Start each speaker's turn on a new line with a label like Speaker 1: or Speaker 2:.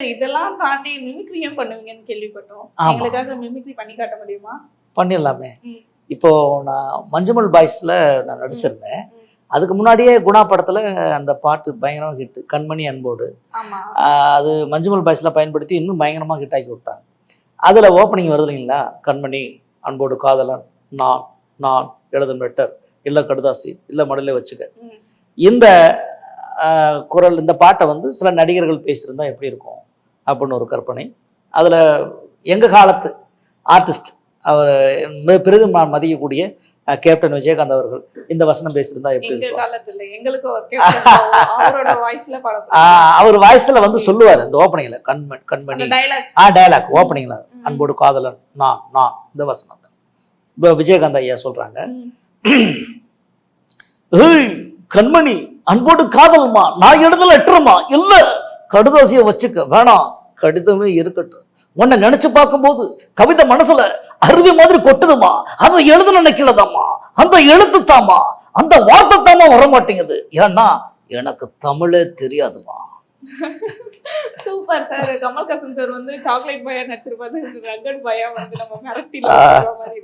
Speaker 1: இதெல்லாம் தாண்டி மிமிக்ரியும் பண்ணுவீங்கன்னு கேள்விப்பட்டோம்.
Speaker 2: ஆமா.
Speaker 1: எங்களுக்காக மிமிக்ரி பண்ணி காட்ட முடியுமா?
Speaker 2: பண்ணிடலாமே.
Speaker 1: ம்.
Speaker 2: இப்போ நான் மஞ்சுமல் பாய்ஸ்ல நான் நடிச்சிருந்தேன்.
Speaker 1: ம்.
Speaker 2: அதுக்கு முன்னாடியே குணா படத்துல அந்த பாட்டு பயங்கரமா ஹிட். கண்மணி அன்போடு.
Speaker 1: ஆமா.
Speaker 2: அது மஞ்சுமல் பாய்ஸ்ல பயன்படுத்தி இன்னும் பயங்கரமா ஹிட் ஆக்கி விட்டாங்க. அதுல ஓப்பனிங் வருது இல்லைங்களா? கண்மணி அன்போடு காதலன் நான் நான் எழுதும் லெட்டர் இல்ல கடுதாசி இல்ல மடலே வச்சுக்க.
Speaker 1: ம்.
Speaker 2: இந்த குரல் இந்த பாட்டை வந்து சில நடிகர்கள் பேசியிருந்தா எப்படி இருக்கும் அப்படின்னு ஒரு கற்பனை. அதுல எங்க காலத்து ஆர்டிஸ்ட் அவர் பெரிதும் நான் மதிக்கக்கூடிய கேப்டன் விஜயகாந்த் அவர்கள் இந்த வசனம் பேசியிருந்தா எப்படி
Speaker 1: எங்க
Speaker 2: இருக்கும்?
Speaker 1: காலத்துல எங்களுக்கு ஒரு கேப்டன் அவரோட வாய்ஸ்ல பாட போறோம்.
Speaker 2: அவர் வாய்ஸ்ல வந்து சொல்லுவார் இந்த ஓப்பனிங்ல கண்மணி
Speaker 1: அந்த டயலாக்.
Speaker 2: டயலாக் ஓப்பனிங்ல அன்போடு காதலன் நான் நான் இந்த வசனம் தான் இப்போ விஜயகாந்த் ஐயா சொல்றாங்க. ஏய் கண்மணி அன்போடு காதல்மா நான் எழுதல லெட்டர்மா இல்ல கடுதாசிய வச்சுக்க வேணாம் கடிதமே இருக்கட்டும் உன்னை நினைச்சு பார்க்கும்போது கவிதை மனசுல அருவி மாதிரி கொட்டுதுமா அதை எழுத நினைக்கலதாம்மா அந்த எழுத்து தாமா அந்த வார்த்தை தாமா வர மாட்டேங்குது ஏன்னா எனக்கு தமிழே தெரியாதுமா.
Speaker 1: Super sir. கமல்ஹாசன் சார் வந்து சாக்லேட் பாயா நடிச்சிருப்பாரு. ரங்கட் பாயா வந்து நம்ம மிரட்டில மாதிரி